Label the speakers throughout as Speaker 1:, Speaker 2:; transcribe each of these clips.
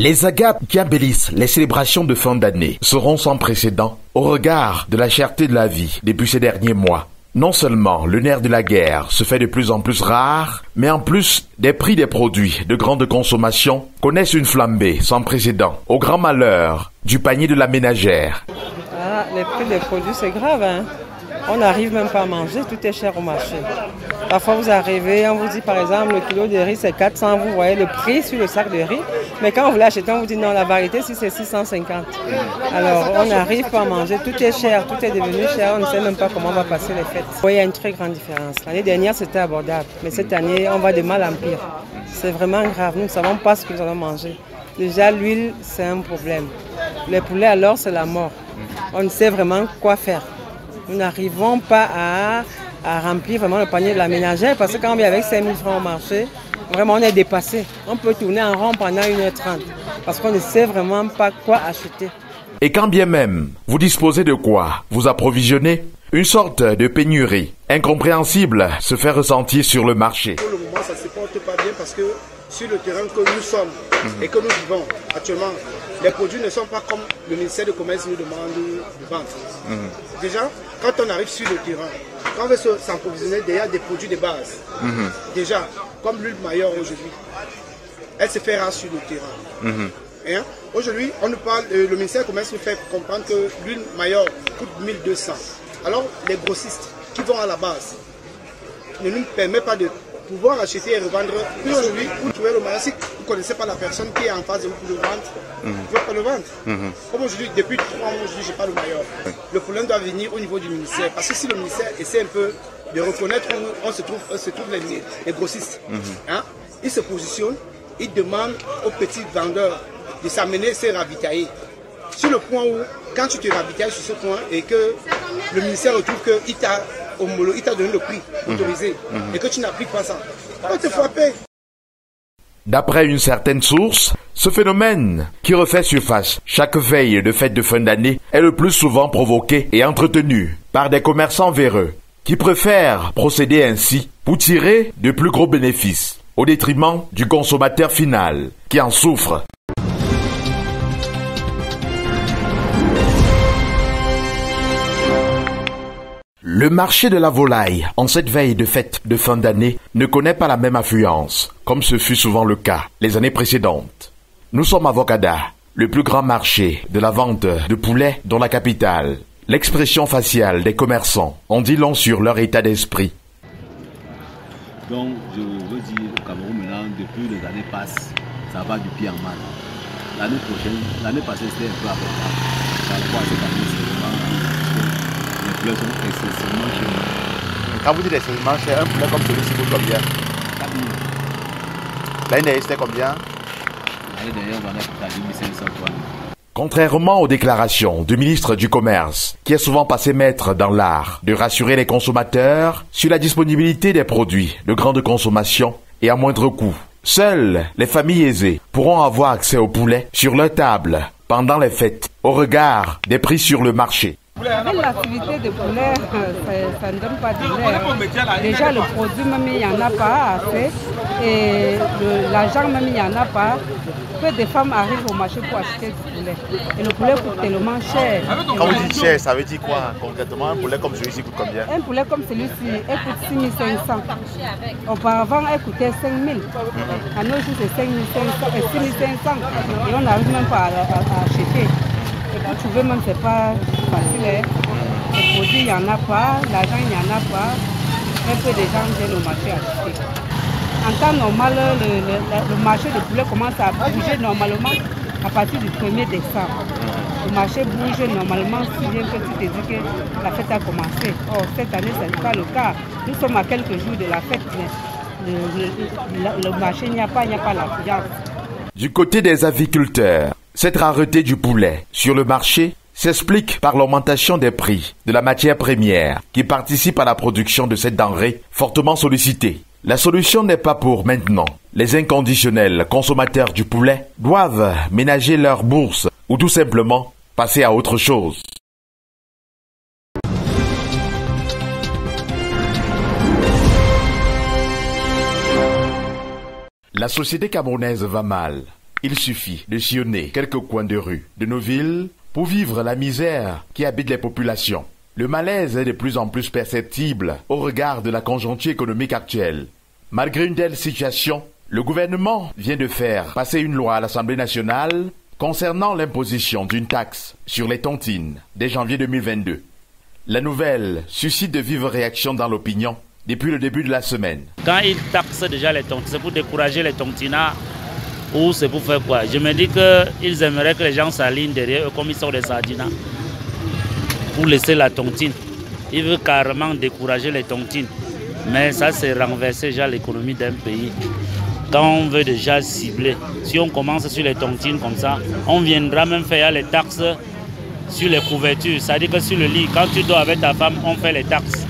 Speaker 1: Les agapes qui embellissent les célébrations de fin d'année seront sans précédent au regard de la cherté de la vie depuis ces derniers mois. Non seulement le nerf de la guerre se fait de plus en plus rare, mais en plus, des prix des produits de grande consommation connaissent une flambée sans précédent, au grand malheur du panier de la ménagère.
Speaker 2: Ah, les prix des produits, c'est grave, hein? On n'arrive même pas à manger, tout est cher au marché. Parfois vous arrivez, on vous dit par exemple le kilo de riz c'est 400, vous voyez le prix sur le sac de riz. Mais quand vous l'achetez, on vous dit non, la variété si c'est 650. Alors on n'arrive pas à manger, tout est cher, tout est devenu cher, on ne sait même pas comment on va passer les fêtes. Oui, il y a une très grande différence. L'année dernière c'était abordable, mais cette année on va de mal en pire. C'est vraiment grave, nous ne savons pas ce que nous allons manger. Déjà l'huile c'est un problème. Les poulets alors c'est la mort. On ne sait vraiment quoi faire. Nous n'arrivons pas à remplir vraiment le panier de la ménagère parce que quand on vient avec 5 000 francs au marché, vraiment on est dépassé. On peut tourner en rond pendant 1h30 parce qu'on ne sait vraiment pas quoi acheter.
Speaker 1: Et quand bien même vous disposez de quoi vous approvisionner, une sorte de pénurie incompréhensible se fait ressentir sur le marché.
Speaker 3: Pour le moment, ça ne se porte pas bien parce que sur le terrain que nous sommes et que nous vivons actuellement, les produits ne sont pas comme le ministère du Commerce nous demande de vendre. Déjà, quand on arrive sur le terrain, quand on veut s'approvisionner, il y a des produits de base. Déjà, comme l'huile Maillot aujourd'hui, elle se fait rare sur le terrain. Hein? Aujourd'hui, on nous parle, le ministère du Commerce nous fait comprendre que l'huile Maillot coûte 1200. Alors, les grossistes qui vont à la base ne nous permettent pas de pouvoir acheter et revendre. Puis aujourd'hui, vous trouvez le Maillot, si vous ne connaissez pas la personne qui est en face de vous pour le vendre, vous ne pouvez pas le vendre. Comme aujourd'hui, depuis 3 mois, aujourd'hui, je n'ai pas le Maillot. Le problème doit venir au niveau du ministère. Parce que si le ministère essaie un peu de reconnaître où se trouvent les grossistes, hein, ils se positionnent, ils demandent aux petits vendeurs de s'amener se ravitailler. Sur le point où, quand tu te ravitailles sur ce point et que le ministère retrouve qu'il t'a donné le prix autorisé et que tu n'appliques pas ça, on va te frapper.
Speaker 1: D'après une certaine source, ce phénomène, qui refait surface chaque veille de fête de fin d'année, est le plus souvent provoqué et entretenu par des commerçants véreux, qui préfèrent procéder ainsi pour tirer de plus gros bénéfices, au détriment du consommateur final, qui en souffre. Le marché de la volaille, en cette veille de fête de fin d'année, ne connaît pas la même affluence, comme ce fut souvent le cas les années précédentes. Nous sommes à Vokada, le plus grand marché de la vente de poulets dans la capitale. L'expression faciale des commerçants en dit long sur leur état d'esprit.
Speaker 4: Donc, je veux dire, au Cameroun maintenant, depuis les années passent, ça va du pire en mal. L'année prochaine, l'année passée, c'était un peu abordable. Par rapport à cette année, c'est vraiment... Les poulets sont excessivement chers.
Speaker 5: Quand vous dites excessivement cher, un poulet comme celui-ci coûte combien?
Speaker 4: 4 000.
Speaker 5: L'année dernière, c'était combien?
Speaker 4: L'année dernière, on en a pour 1 500 francs.
Speaker 1: Contrairement aux déclarations du ministre du Commerce, qui est souvent passé maître dans l'art de rassurer les consommateurs sur la disponibilité des produits de grande consommation et à moindre coût, seules les familles aisées pourront avoir accès au poulet sur leur table pendant les fêtes, au regard des prix sur le marché.
Speaker 6: Avec l'activité de poulet, ça ne donne pas de lait. Déjà, le produit, même il n'y en a pas assez. Et l'argent, même il n'y en a pas. Peu de femmes arrivent au marché pour acheter du poulet. Et le poulet coûte tellement cher.
Speaker 5: Quand vous dites cher, ça veut dire quoi concrètement? Un poulet comme celui-ci coûte combien?
Speaker 6: Un poulet comme celui-ci, elle coûte 6 500. Auparavant, elle coûtait 5 000. À nos jours, c'est 5 500 et 6 500. Et on n'arrive même pas à acheter. Et pour trouver même, c'est pas facile. Hein. Les produits, il n'y en a pas, l'argent, il n'y en a pas. Un peu de gens viennent au marché acheter. En temps normal, le marché de poulet commence à bouger normalement à partir du 1er décembre. Le marché bouge normalement si bien que tu te dis que la fête a commencé. Or, cette année, ce n'est pas le cas. Nous sommes à quelques jours de la fête, mais le marché, il n'y a pas l'affluence.
Speaker 1: Du côté des aviculteurs, cette rareté du poulet sur le marché s'explique par l'augmentation des prix de la matière première qui participe à la production de cette denrée fortement sollicitée. La solution n'est pas pour maintenant. Les inconditionnels consommateurs du poulet doivent ménager leur bourse ou tout simplement passer à autre chose. La société camerounaise va mal. Il suffit de sillonner quelques coins de rue de nos villes pour vivre la misère qui habite les populations. Le malaise est de plus en plus perceptible au regard de la conjoncture économique actuelle. Malgré une telle situation, le gouvernement vient de faire passer une loi à l'Assemblée nationale concernant l'imposition d'une taxe sur les tontines dès janvier 2022. La nouvelle suscite de vives réactions dans l'opinion depuis le début de la semaine.
Speaker 7: Quand ils taxent déjà les tontines, c'est pour décourager les tontinards ou c'est pour faire quoi? Je me dis qu'ils aimeraient que les gens s'alignent derrière eux comme ils sont des sardinats pour laisser la tontine. Ils veulent carrément décourager les tontines. Mais ça, c'est renverser déjà l'économie d'un pays. Quand on veut déjà cibler, si on commence sur les tontines comme ça, on viendra même faire les taxes sur les couvertures. C'est-à-dire que sur le lit, quand tu dors avec ta femme, on fait les taxes.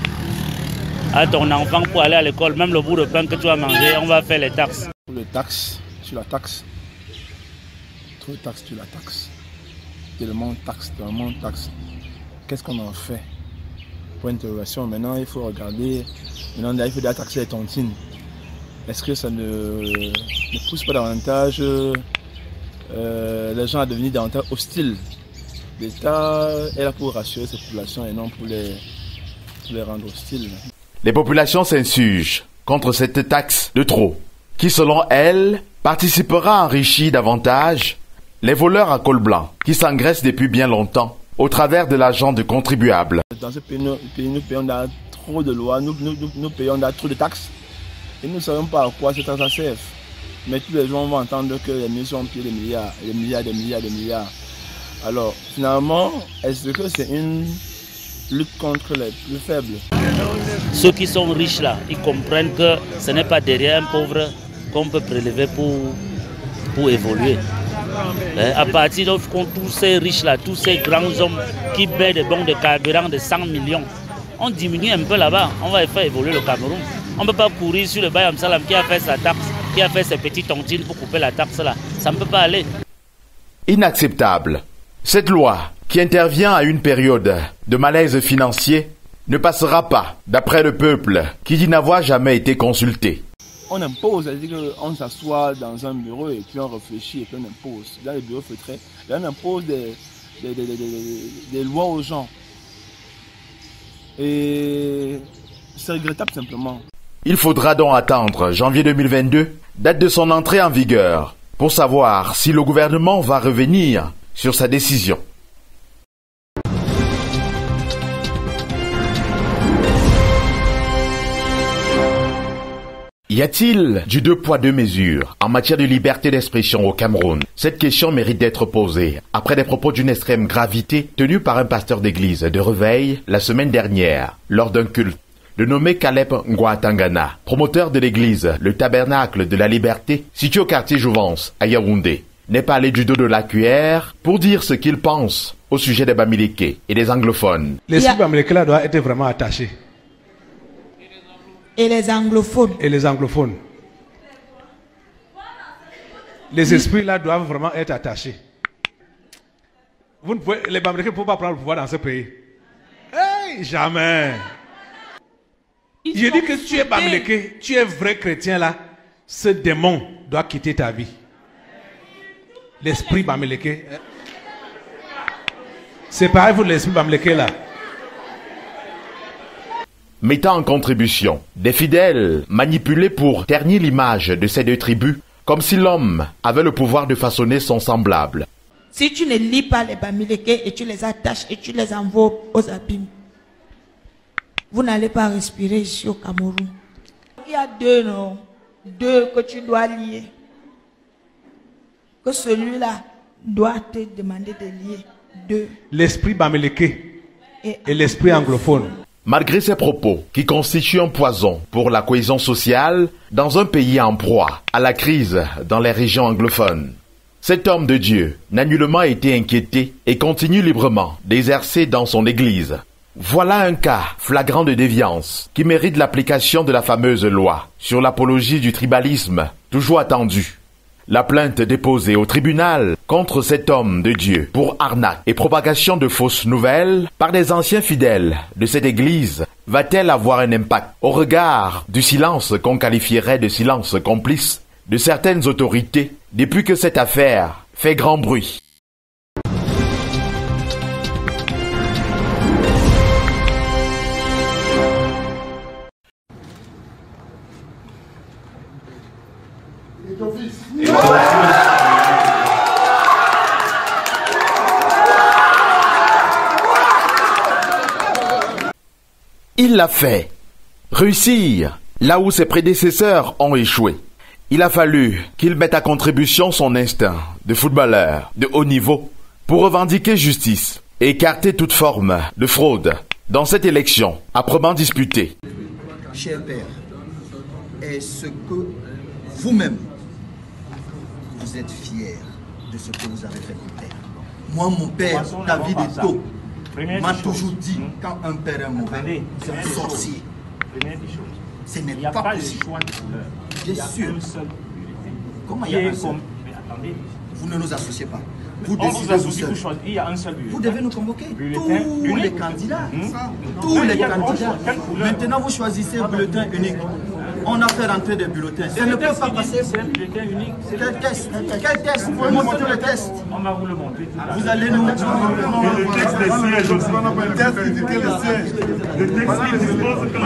Speaker 7: À ton enfant pour aller à l'école, même le bout de pain que tu vas manger, on va faire les taxes.
Speaker 8: Pour les taxes, sur la taxe. Trop de taxes sur la taxe. Tellement de taxes. Qu'est-ce qu'on en fait? Pour interrogation, maintenant il faut regarder, maintenant il faut déjà taxer les tontines. Est-ce que ça ne pousse pas davantage les gens à devenir davantage hostiles? L'État est là pour rassurer ces populations et non pour les rendre hostiles.
Speaker 1: Les populations s'insurgent contre cette taxe de trop, qui selon elles participera à enrichir davantage les voleurs à col blanc, qui s'engraissent depuis bien longtemps au travers de l'argent de contribuables.
Speaker 8: Dans ce pays, nous payons trop de lois, nous payons trop de taxes et nous ne savons pas à quoi ces taxes servent. Mais tous les gens vont entendre que les millions ont payé des milliards. Alors finalement, est-ce que c'est une lutte contre les plus faibles?
Speaker 7: Ceux qui sont riches là, ils comprennent que ce n'est pas derrière un pauvre qu'on peut prélever pour évoluer. À partir de tous ces riches-là, tous ces grands hommes qui paient des bons de carburant de 100 millions, on diminue un peu là-bas, on va faire évoluer le Cameroun. On ne peut pas courir sur le Bayam Salam qui a fait sa taxe, qui a fait ses petites tontines pour couper la taxe là. Ça ne peut pas aller.
Speaker 1: Inacceptable. Cette loi, qui intervient à une période de malaise financier, ne passera pas, d'après le peuple, qui dit n'avoir jamais été consulté.
Speaker 8: On impose, c'est-à-dire qu'on s'assoit dans un bureau et puis on réfléchit et puis on impose. Dans les bureaux feutrés, là on impose des lois aux gens. Et c'est regrettable simplement.
Speaker 1: Il faudra donc attendre janvier 2022, date de son entrée en vigueur, pour savoir si le gouvernement va revenir sur sa décision. Y a-t-il du deux poids deux mesures en matière de liberté d'expression au Cameroun? Cette question mérite d'être posée après des propos d'une extrême gravité tenus par un pasteur d'église de Réveil la semaine dernière lors d'un culte. Le nommé Caleb Ngouatangana, promoteur de l'église Le Tabernacle de la Liberté, situé au quartier Jouvence à Yaoundé, n'est pas allé du dos de la cuillère pour dire ce qu'il pense au sujet des Bamileke et des anglophones.
Speaker 9: L'esprit Bamileke là doit être vraiment attaché.
Speaker 10: Et les anglophones.
Speaker 9: Les esprits là doivent vraiment être attachés. Les Bamileke ne peuvent pas prendre le pouvoir dans ce pays. Hey, jamais. Je dis que tu es Bamileke, tu es vrai chrétien là, ce démon doit quitter ta vie. L'esprit Bamileke. C'est pareil pour l'esprit Bamileke là.
Speaker 1: Mettant en contribution des fidèles manipulés pour ternir l'image de ces deux tribus, comme si l'homme avait le pouvoir de façonner son semblable.
Speaker 10: Si tu ne lis pas les Bamileke et tu les attaches et tu les envoies aux abîmes, vous n'allez pas respirer ici au Cameroun. Il y a deux que tu dois lier. Que celui-là doit te demander de lier deux.
Speaker 9: L'esprit Bamileke et l'esprit anglophone.
Speaker 1: Malgré ces propos qui constituent un poison pour la cohésion sociale dans un pays en proie à la crise dans les régions anglophones, cet homme de Dieu n'a nullement été inquiété et continue librement d'exercer dans son église. Voilà un cas flagrant de déviance qui mérite l'application de la fameuse loi sur l'apologie du tribalisme, toujours attendue. La plainte déposée au tribunal contre cet homme de Dieu pour arnaque et propagation de fausses nouvelles par des anciens fidèles de cette église va-t-elle avoir un impact au regard du silence qu'on qualifierait de silence complice de certaines autorités depuis que cette affaire fait grand bruit. Il l'a fait. Réussir là où ses prédécesseurs ont échoué. Il a fallu qu'il mette à contribution son instinct de footballeur de haut niveau pour revendiquer justice et écarter toute forme de fraude dans cette élection âprement disputée.
Speaker 11: Cher père, est-ce que vous-même, vous êtes fier de ce que vous avez fait pour père? Moi, mon père, David Eto, m'a toujours dit, quand un père est mauvais, c'est un sorcier. Ce n'est pas possible. Bien sûr. Comment il y a un seul? Vous ne nous associez pas. Vous décidez vous seul. Vous devez nous convoquer. Tous les candidats. Tous les candidats. Maintenant, vous choisissez un bulletin unique. On a fait rentrer des bulletins. Ça ne peut pas passer. Quel test? Quel test? Montrez le test. On va vous le montrer. Vous allez nous... Le texte des sièges aussi. Le test indiquait le siège. Le texte qui dispose que...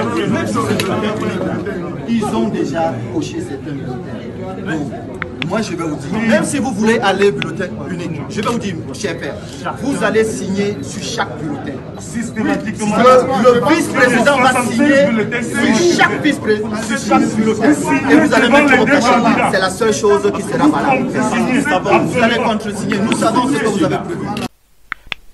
Speaker 11: Ils ont déjà coché certains bulletins. Donc, moi je vais vous dire, même si vous voulez aller bulletin unique, je vais vous dire, cher père, vous allez signer sur chaque bulletin. Systématiquement. Le vice-président va signer sur chaque vice-président, sur chaque bulletin. Et vous allez mettre vos cachets. C'est la seule chose qui sera valable. Vous allez contre-signer. Nous savons ce que vous avez prévu.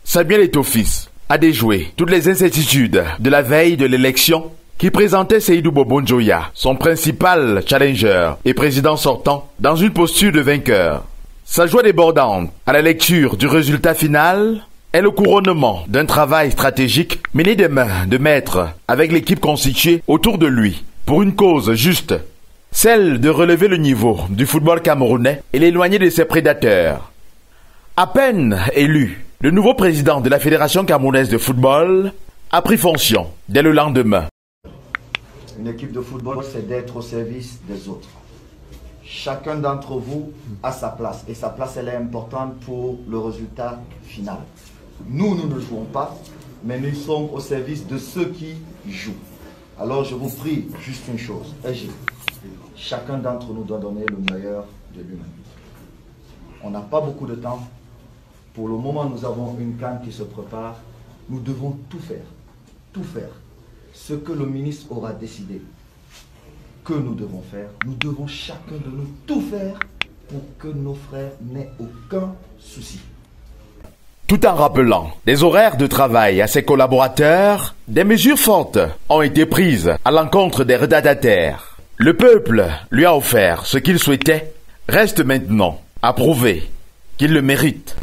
Speaker 1: Samuel Eto'o-Fils a déjoué toutes les incertitudes de la veille de l'élection qui présentait Seydou Bobo Njoya, son principal challenger et président sortant, dans une posture de vainqueur. Sa joie débordante à la lecture du résultat final est le couronnement d'un travail stratégique mené des mains de maître avec l'équipe constituée autour de lui pour une cause juste, celle de relever le niveau du football camerounais et l'éloigner de ses prédateurs. À peine élu, le nouveau président de la Fédération camerounaise de football a pris fonction dès le lendemain.
Speaker 11: Une équipe de football, c'est d'être au service des autres. Chacun d'entre vous a sa place. Et sa place, elle est importante pour le résultat final. Nous, nous ne jouons pas, mais nous sommes au service de ceux qui jouent. Alors, je vous prie juste une chose. Chacun d'entre nous doit donner le meilleur de lui-même. On n'a pas beaucoup de temps. Pour le moment, nous avons une CAN qui se prépare. Nous devons tout faire. Tout faire. Ce que le ministre aura décidé que nous devons faire, nous devons chacun de nous tout faire pour que nos frères n'aient aucun souci.
Speaker 1: Tout en rappelant des horaires de travail à ses collaborateurs, des mesures fortes ont été prises à l'encontre des retardataires. Le peuple lui a offert ce qu'il souhaitait, reste maintenant à prouver qu'il le mérite.